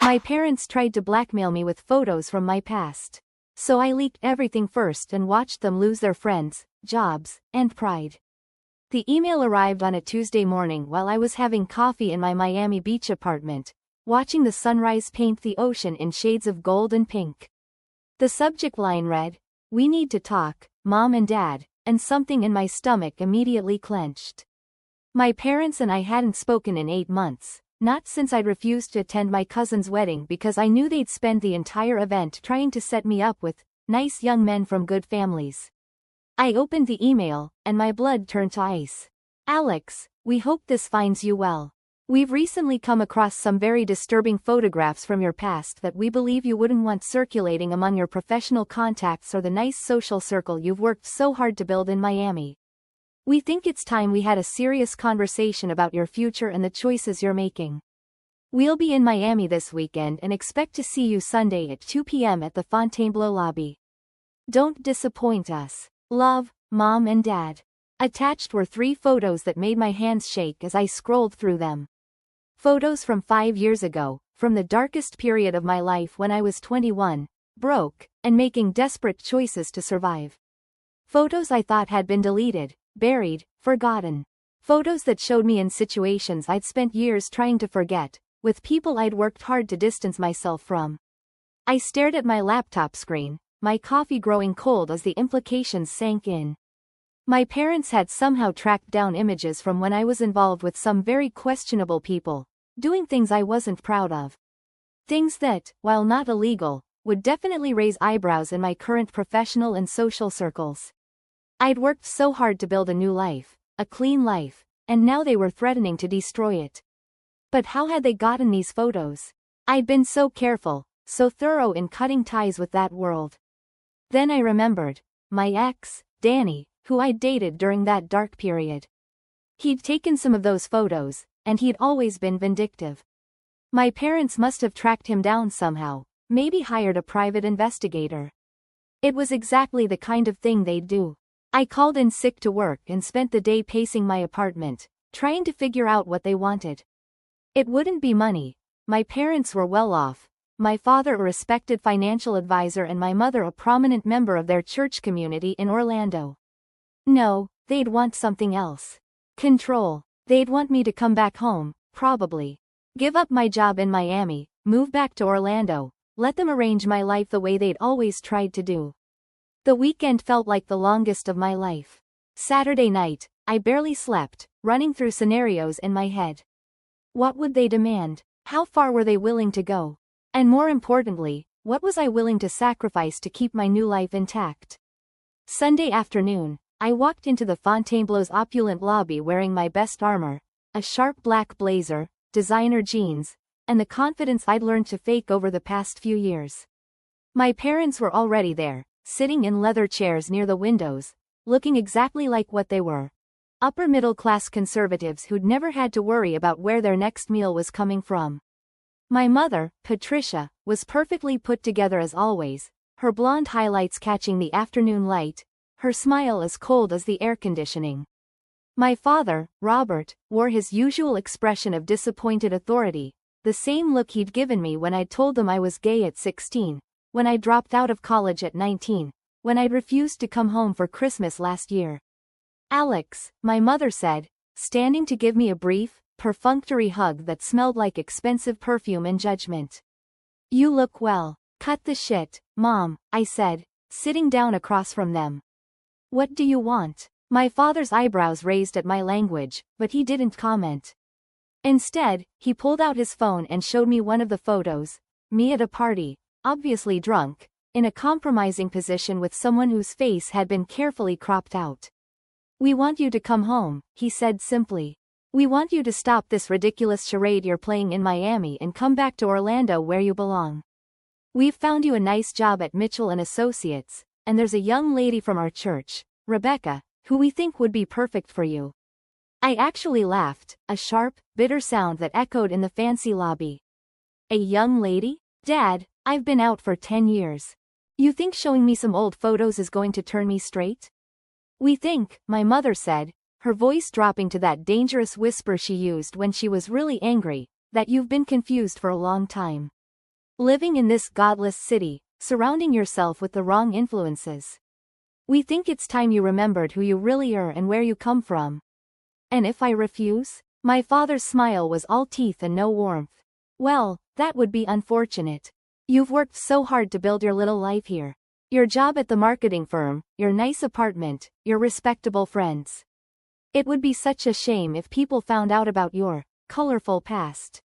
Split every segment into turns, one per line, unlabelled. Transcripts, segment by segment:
My parents tried to blackmail me with photos from my past. So I leaked everything first and watched them lose their friends, jobs, and pride. The email arrived on a Tuesday morning while I was having coffee in my Miami Beach apartment, watching the sunrise paint the ocean in shades of gold and pink. The subject line read, "We need to talk, Mom and Dad," and something in my stomach immediately clenched. My parents and I hadn't spoken in 8 months, not since I'd refused to attend my cousin's wedding because I knew they'd spend the entire event trying to set me up with nice young men from good families. I opened the email, and my blood turned to ice. "Alex, we hope this finds you well. We've recently come across some very disturbing photographs from your past that we believe you wouldn't want circulating among your professional contacts or the nice social circle you've worked so hard to build in Miami. We think it's time we had a serious conversation about your future and the choices you're making. We'll be in Miami this weekend and expect to see you Sunday at 2 p.m. at the Fontainebleau lobby. Don't disappoint us. Love, Mom and Dad." Attached were 3 photos that made my hands shake as I scrolled through them. Photos from 5 years ago, from the darkest period of my life when I was 21, broke, and making desperate choices to survive. Photos I thought had been deleted, buried, forgotten. Photos that showed me in situations I'd spent years trying to forget, with people I'd worked hard to distance myself from. I stared at my laptop screen, my coffee growing cold as the implications sank in. My parents had somehow tracked down images from when I was involved with some very questionable people, doing things I wasn't proud of. Things that, while not illegal, would definitely raise eyebrows in my current professional and social circles. I'd worked so hard to build a new life, a clean life, and now they were threatening to destroy it. But how had they gotten these photos? I'd been so careful, so thorough in cutting ties with that world. Then I remembered, my ex, Danny, who I'd dated during that dark period. He'd taken some of those photos, and he'd always been vindictive. My parents must have tracked him down somehow, maybe hired a private investigator. It was exactly the kind of thing they'd do. I called in sick to work and spent the day pacing my apartment, trying to figure out what they wanted. It wouldn't be money. My parents were well off, my father a respected financial advisor and my mother a prominent member of their church community in Orlando. No, they'd want something else. Control. They'd want me to come back home, probably. Give up my job in Miami, move back to Orlando, let them arrange my life the way they'd always tried to do. The weekend felt like the longest of my life. Saturday night, I barely slept, running through scenarios in my head. What would they demand? How far were they willing to go? And more importantly, what was I willing to sacrifice to keep my new life intact? Sunday afternoon, I walked into the Fontainebleau's opulent lobby wearing my best armor, a sharp black blazer, designer jeans, and the confidence I'd learned to fake over the past few years. My parents were already there, sitting in leather chairs near the windows, looking exactly like what they were. Upper-middle-class conservatives who'd never had to worry about where their next meal was coming from. My mother, Patricia, was perfectly put together as always, her blonde highlights catching the afternoon light, her smile as cold as the air conditioning. My father, Robert, wore his usual expression of disappointed authority, the same look he'd given me when I'd told them I was gay at 16, when I dropped out of college at 19, when I'd refused to come home for Christmas last year. "Alex," my mother said, standing to give me a brief, perfunctory hug that smelled like expensive perfume and judgment. "You look well." "Cut the shit, Mom," I said, sitting down across from them. "What do you want?" My father's eyebrows raised at my language, but he didn't comment. Instead, he pulled out his phone and showed me one of the photos, me at a party, obviously drunk, in a compromising position with someone whose face had been carefully cropped out. "We want you to come home," he said simply. "We want you to stop this ridiculous charade you're playing in Miami and come back to Orlando where you belong. We've found you a nice job at Mitchell & Associates, and there's a young lady from our church, Rebecca, who we think would be perfect for you." I actually laughed, a sharp, bitter sound that echoed in the fancy lobby. "A young lady? Dad, I've been out for 10 years. You think showing me some old photos is going to turn me straight?" "We think," my mother said, her voice dropping to that dangerous whisper she used when she was really angry, "that you've been confused for a long time. Living in this godless city, surrounding yourself with the wrong influences. We think it's time you remembered who you really are and where you come from. And if I refuse? My father's smile was all teeth and no warmth. Well, that would be unfortunate. You've worked so hard to build your little life here. Your job at the marketing firm, your nice apartment, your respectable friends. It would be such a shame if people found out about your colorful past.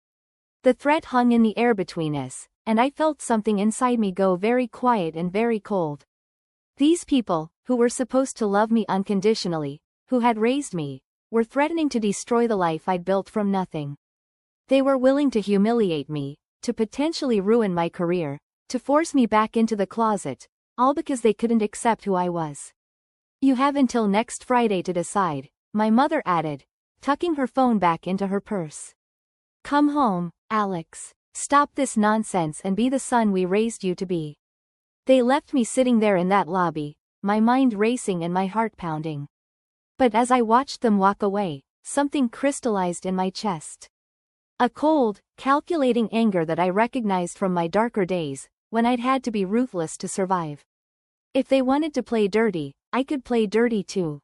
The threat hung in the air between us, and I felt something inside me go very quiet and very cold. These people, who were supposed to love me unconditionally, who had raised me, were threatening to destroy the life I'd built from nothing. They were willing to humiliate me, to potentially ruin my career, to force me back into the closet, all because they couldn't accept who I was. You have until next Friday to decide, my mother added, tucking her phone back into her purse. Come home, Alex. Stop this nonsense and be the son we raised you to be. They left me sitting there in that lobby, my mind racing and my heart pounding. But as I watched them walk away, something crystallized in my chest. A cold, calculating anger that I recognized from my darker days, when I'd had to be ruthless to survive. If they wanted to play dirty, I could play dirty too.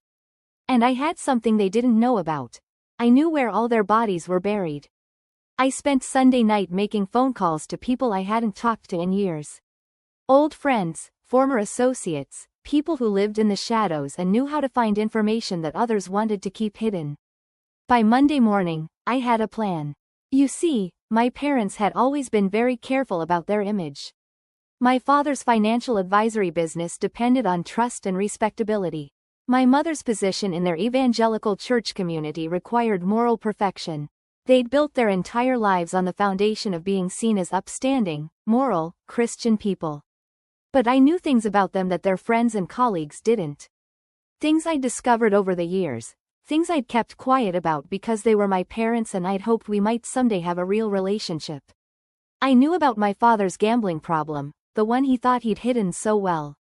And I had something they didn't know about. I knew where all their bodies were buried. I spent Sunday night making phone calls to people I hadn't talked to in years. Old friends, former associates, people who lived in the shadows and knew how to find information that others wanted to keep hidden. By Monday morning, I had a plan. You see, my parents had always been very careful about their image. My father's financial advisory business depended on trust and respectability. My mother's position in their evangelical church community required moral perfection. They'd built their entire lives on the foundation of being seen as upstanding, moral, Christian people. But I knew things about them that their friends and colleagues didn't. Things I'd discovered over the years, things I'd kept quiet about because they were my parents and I'd hoped we might someday have a real relationship. I knew about my father's gambling problem, the one he thought he'd hidden so well.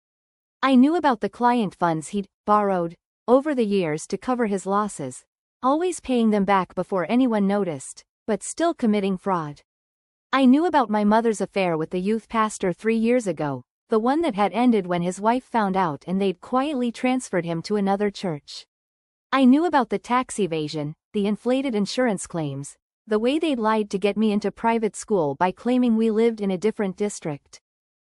I knew about the client funds he'd borrowed over the years to cover his losses, always paying them back before anyone noticed, but still committing fraud. I knew about my mother's affair with the youth pastor 3 years ago, the one that had ended when his wife found out and they'd quietly transferred him to another church. I knew about the tax evasion, the inflated insurance claims, the way they'd lied to get me into private school by claiming we lived in a different district.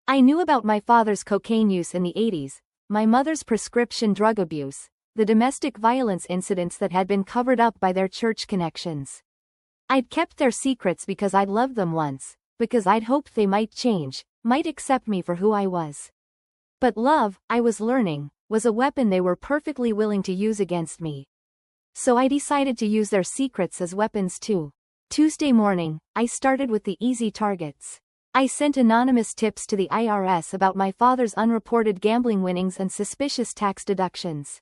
I knew about my father's cocaine use in the 80s, my mother's prescription drug abuse, the domestic violence incidents that had been covered up by their church connections. I'd kept their secrets because I'd loved them once, because I'd hoped they might change, might accept me for who I was. But love, I was learning, was a weapon they were perfectly willing to use against me. So I decided to use their secrets as weapons too. Tuesday morning, I started with the easy targets. I sent anonymous tips to the IRS about my father's unreported gambling winnings and suspicious tax deductions.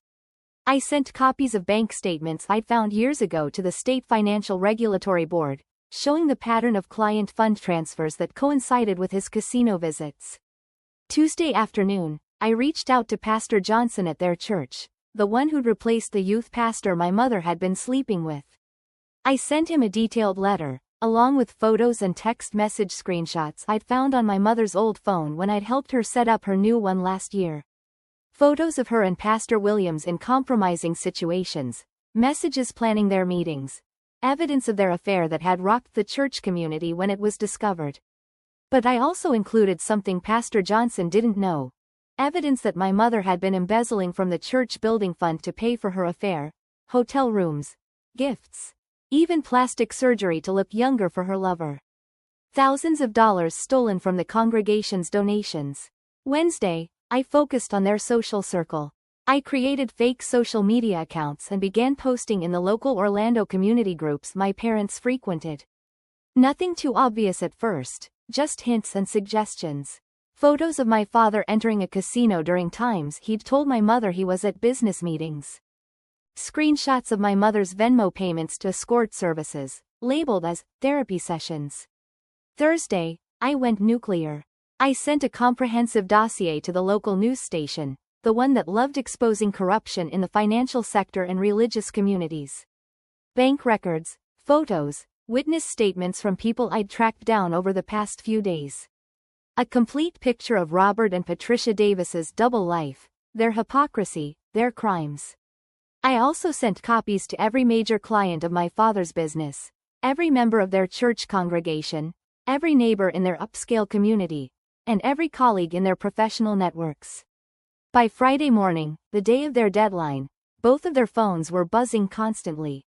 I sent copies of bank statements I'd found years ago to the State Financial Regulatory Board, showing the pattern of client fund transfers that coincided with his casino visits. Tuesday afternoon, I reached out to Pastor Johnson at their church, the one who'd replaced the youth pastor my mother had been sleeping with. I sent him a detailed letter, along with photos and text message screenshots I'd found on my mother's old phone when I'd helped her set up her new one last year. Photos of her and Pastor Williams in compromising situations, messages planning their meetings, evidence of their affair that had rocked the church community when it was discovered. But I also included something Pastor Johnson didn't know. Evidence that my mother had been embezzling from the church building fund to pay for her affair, hotel rooms, gifts, even plastic surgery to look younger for her lover. Thousands of dollars stolen from the congregation's donations. Wednesday, I focused on their social circle. I created fake social media accounts and began posting in the local Orlando community groups my parents frequented. Nothing too obvious at first, just hints and suggestions. Photos of my father entering a casino during times he'd told my mother he was at business meetings. Screenshots of my mother's Venmo payments to escort services, labeled as therapy sessions. Thursday, I went nuclear. I sent a comprehensive dossier to the local news station, the one that loved exposing corruption in the financial sector and religious communities. Bank records, photos, witness statements from people I'd tracked down over the past few days. A complete picture of Robert and Patricia Davis's double life, their hypocrisy, their crimes. I also sent copies to every major client of my father's business, every member of their church congregation, every neighbor in their upscale community, and every colleague in their professional networks. By Friday morning, the day of their deadline, both of their phones were buzzing constantly.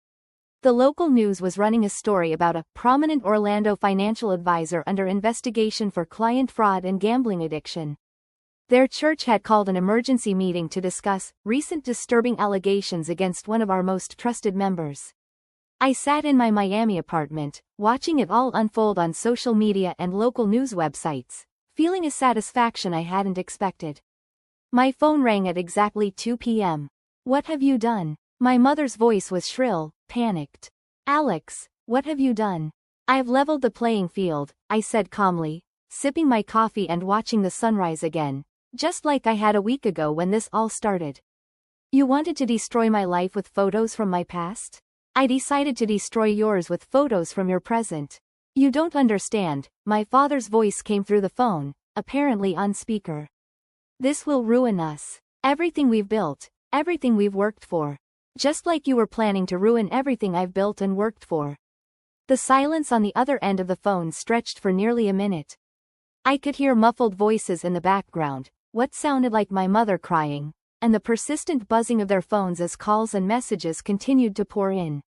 The local news was running a story about a prominent Orlando financial advisor under investigation for client fraud and gambling addiction. Their church had called an emergency meeting to discuss recent disturbing allegations against one of our most trusted members. I sat in my Miami apartment, watching it all unfold on social media and local news websites, feeling a satisfaction I hadn't expected. My phone rang at exactly 2 p.m. "What have you done?" My mother's voice was shrill, panicked. "Alex, what have you done?" "I've leveled the playing field," I said calmly, sipping my coffee and watching the sunrise again, just like I had a week ago when this all started. "You wanted to destroy my life with photos from my past? I decided to destroy yours with photos from your present. You don't understand." My father's voice came through the phone, apparently on speaker. "This will ruin us. Everything we've built, everything we've worked for. Just like you were planning to ruin everything I've built and worked for." The silence on the other end of the phone stretched for nearly a minute. I could hear muffled voices in the background, what sounded like my mother crying, and the persistent buzzing of their phones as calls and messages continued to pour in.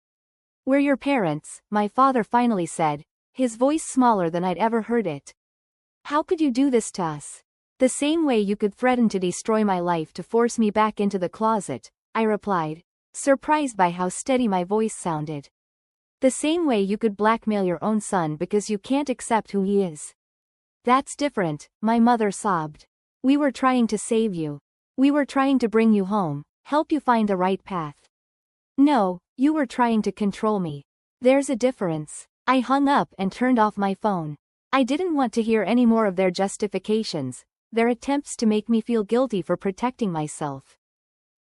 "We're your parents," my father finally said, his voice smaller than I'd ever heard it. "How could you do this to us?" "The same way you could threaten to destroy my life to force me back into the closet," I replied, surprised by how steady my voice sounded. "The same way you could blackmail your own son because you can't accept who he is." "That's different," my mother sobbed. "We were trying to save you. We were trying to bring you home, help you find the right path." "No, you were trying to control me. There's a difference." I hung up and turned off my phone. I didn't want to hear any more of their justifications, their attempts to make me feel guilty for protecting myself.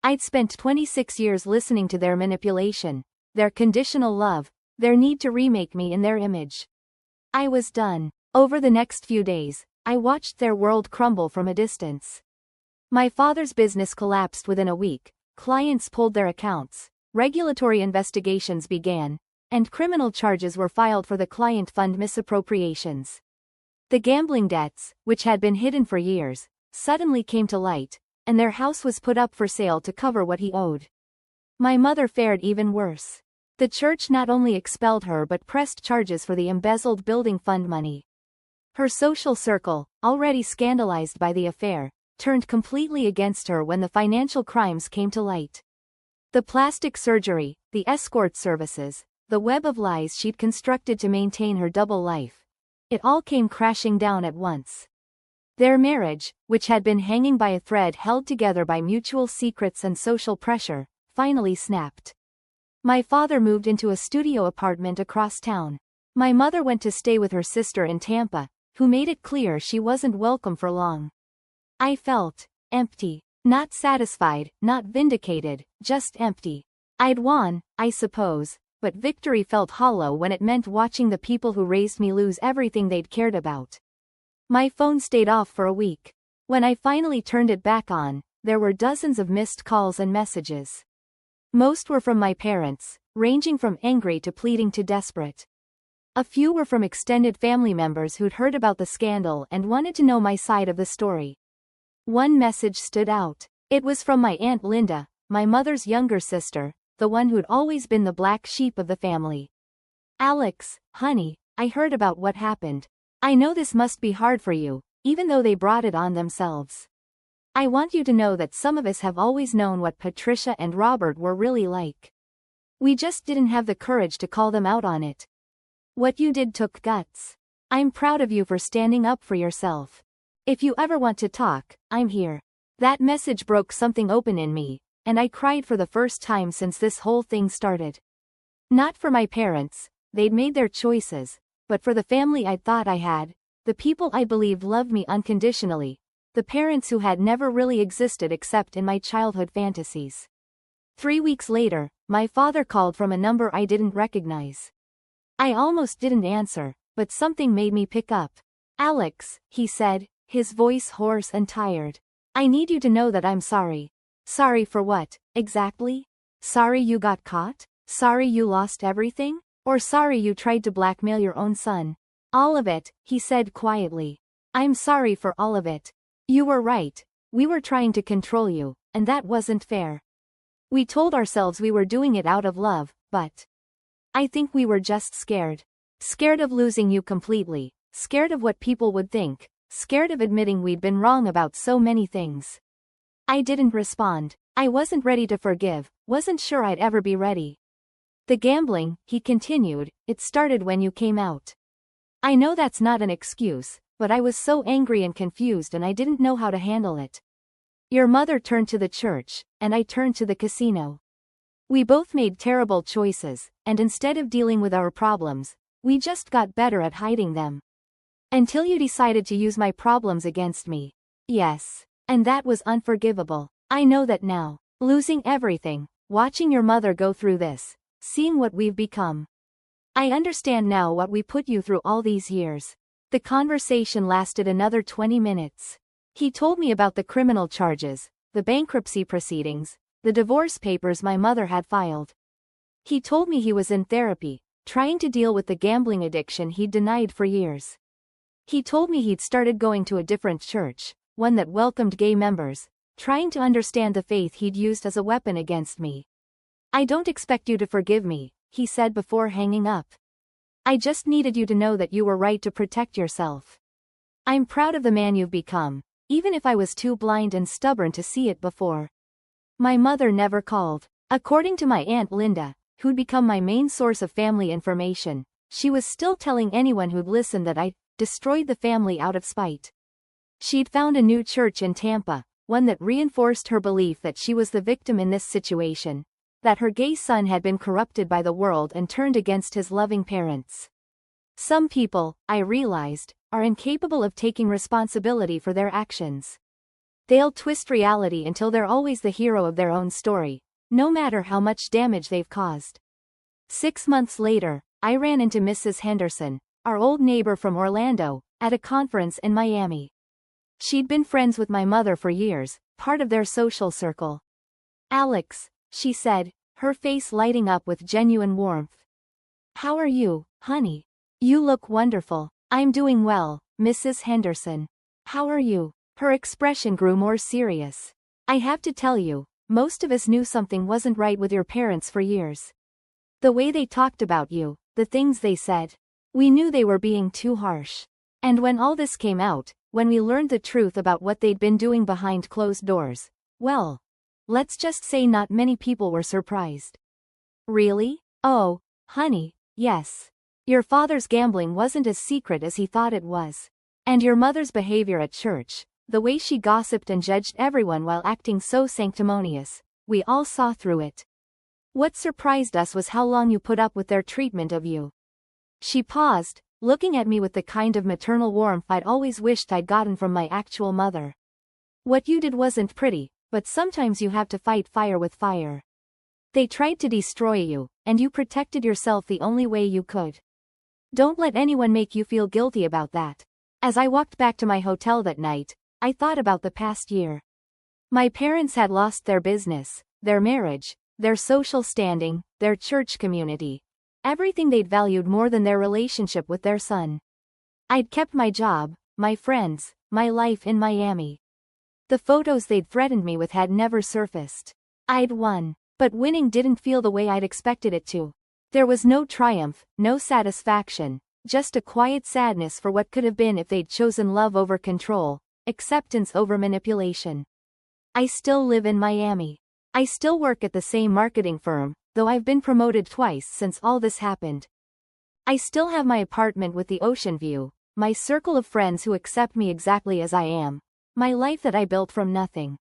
I'd spent 26 years listening to their manipulation, their conditional love, their need to remake me in their image. I was done. Over the next few days, I watched their world crumble from a distance. My father's business collapsed within a week, clients pulled their accounts, regulatory investigations began, and criminal charges were filed for the client fund misappropriations. The gambling debts, which had been hidden for years, suddenly came to light, and their house was put up for sale to cover what he owed. My mother fared even worse. The church not only expelled her but pressed charges for the embezzled building fund money. Her social circle, already scandalized by the affair, turned completely against her when the financial crimes came to light. The plastic surgery, the escort services, the web of lies she'd constructed to maintain her double life. It all came crashing down at once. Their marriage, which had been hanging by a thread held together by mutual secrets and social pressure, finally snapped. My father moved into a studio apartment across town. My mother went to stay with her sister in Tampa, who made it clear she wasn't welcome for long. I felt empty, not satisfied, not vindicated, just empty. I'd won, I suppose, but victory felt hollow when it meant watching the people who raised me lose everything they'd cared about. My phone stayed off for a week. When I finally turned it back on, there were dozens of missed calls and messages. Most were from my parents, ranging from angry to pleading to desperate. A few were from extended family members who'd heard about the scandal and wanted to know my side of the story. One message stood out. It was from my Aunt Linda, my mother's younger sister, the one who'd always been the black sheep of the family. "Alex, honey, I heard about what happened. I know this must be hard for you, even though they brought it on themselves. I want you to know that some of us have always known what Patricia and Robert were really like. We just didn't have the courage to call them out on it. What you did took guts. I'm proud of you for standing up for yourself. If you ever want to talk, I'm here." That message broke something open in me, and I cried for the first time since this whole thing started. Not for my parents, they'd made their choices, but for the family I thought I had, the people I believed loved me unconditionally, the parents who had never really existed except in my childhood fantasies. 3 weeks later, my father called from a number I didn't recognize. I almost didn't answer, but something made me pick up. Alex, he said, his voice hoarse and tired. I need you to know that I'm sorry. Sorry for what, exactly? Sorry you got caught? Sorry you lost everything? Or sorry you tried to blackmail your own son? All of it, he said quietly. I'm sorry for all of it. You were right. We were trying to control you, and that wasn't fair. We told ourselves we were doing it out of love, but I think we were just scared. Scared of losing you completely, scared of what people would think, scared of admitting we'd been wrong about so many things. I didn't respond. I wasn't ready to forgive, wasn't sure I'd ever be ready. The gambling, he continued, it started when you came out. I know that's not an excuse, but I was so angry and confused and I didn't know how to handle it. Your mother turned to the church, and I turned to the casino. We both made terrible choices, and instead of dealing with our problems, we just got better at hiding them. Until you decided to use my problems against me. Yes. And that was unforgivable. I know that now. Losing everything, watching your mother go through this, seeing what we've become. I understand now what we put you through all these years. The conversation lasted another 20 minutes. He told me about the criminal charges, the bankruptcy proceedings, the divorce papers my mother had filed. He told me he was in therapy, trying to deal with the gambling addiction he'd denied for years. He told me he'd started going to a different church, one that welcomed gay members, trying to understand the faith he'd used as a weapon against me. I don't expect you to forgive me, he said before hanging up. I just needed you to know that you were right to protect yourself. I'm proud of the man you've become, even if I was too blind and stubborn to see it before. My mother never called. According to my Aunt Linda, who'd become my main source of family information, she was still telling anyone who'd listen that I'd destroyed the family out of spite. She'd found a new church in Tampa, one that reinforced her belief that she was the victim in this situation, that her gay son had been corrupted by the world and turned against his loving parents. Some people, I realized, are incapable of taking responsibility for their actions. They'll twist reality until they're always the hero of their own story, no matter how much damage they've caused. 6 months later, I ran into Mrs. Henderson, our old neighbor from Orlando, at a conference in Miami. She'd been friends with my mother for years, part of their social circle. Alex, she said, her face lighting up with genuine warmth. How are you, honey? You look wonderful. I'm doing well, Mrs. Henderson. How are you? Her expression grew more serious. I have to tell you, most of us knew something wasn't right with your parents for years. The way they talked about you, the things they said. We knew they were being too harsh. And when all this came out, when we learned the truth about what they'd been doing behind closed doors, well, let's just say not many people were surprised. Really? Oh, honey, yes. Your father's gambling wasn't as secret as he thought it was. And your mother's behavior at church, the way she gossiped and judged everyone while acting so sanctimonious, we all saw through it. What surprised us was how long you put up with their treatment of you. She paused, looking at me with the kind of maternal warmth I'd always wished I'd gotten from my actual mother. What you did wasn't pretty, but sometimes you have to fight fire with fire. They tried to destroy you, and you protected yourself the only way you could. Don't let anyone make you feel guilty about that. As I walked back to my hotel that night, I thought about the past year. My parents had lost their business, their marriage, their social standing, their church community. Everything they'd valued more than their relationship with their son. I'd kept my job, my friends, my life in Miami. The photos they'd threatened me with had never surfaced. I'd won, but winning didn't feel the way I'd expected it to. There was no triumph, no satisfaction, just a quiet sadness for what could have been if they'd chosen love over control, acceptance over manipulation. I still live in Miami. I still work at the same marketing firm, though I've been promoted twice since all this happened. I still have my apartment with the ocean view, my circle of friends who accept me exactly as I am, my life that I built from nothing.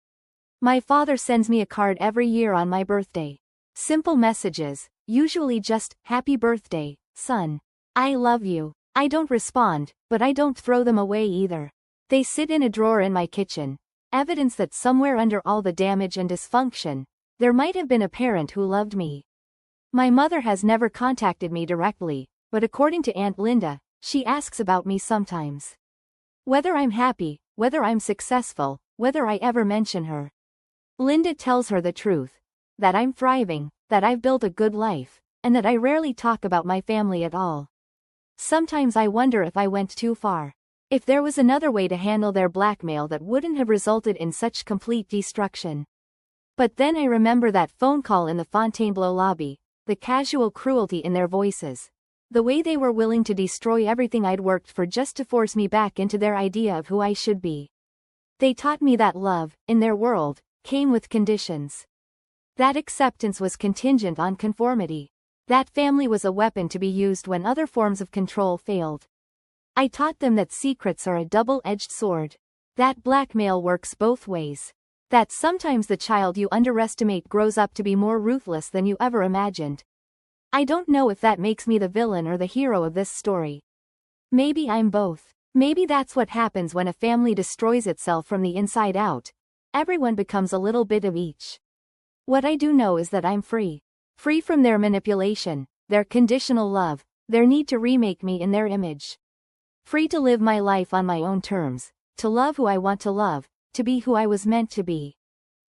My father sends me a card every year on my birthday. Simple messages, usually just, "Happy birthday, son. I love you." I don't respond, but I don't throw them away either. They sit in a drawer in my kitchen, evidence that somewhere under all the damage and dysfunction, there might have been a parent who loved me. My mother has never contacted me directly, but according to Aunt Linda, she asks about me sometimes. Whether I'm happy, whether I'm successful, whether I ever mention her. Linda tells her the truth. That I'm thriving, that I've built a good life, and that I rarely talk about my family at all. Sometimes I wonder if I went too far. If there was another way to handle their blackmail that wouldn't have resulted in such complete destruction. But then I remember that phone call in the Fontainebleau lobby, the casual cruelty in their voices. The way they were willing to destroy everything I'd worked for just to force me back into their idea of who I should be. They taught me that love, in their world, came with conditions. That acceptance was contingent on conformity. That family was a weapon to be used when other forms of control failed. I taught them that secrets are a double-edged sword. That blackmail works both ways. That sometimes the child you underestimate grows up to be more ruthless than you ever imagined. I don't know if that makes me the villain or the hero of this story. Maybe I'm both. Maybe that's what happens when a family destroys itself from the inside out. Everyone becomes a little bit of each. What I do know is that I'm free. Free from their manipulation, their conditional love, their need to remake me in their image. Free to live my life on my own terms, to love who I want to love, to be who I was meant to be.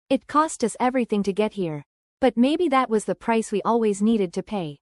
It cost us everything to get here. But maybe that was the price we always needed to pay.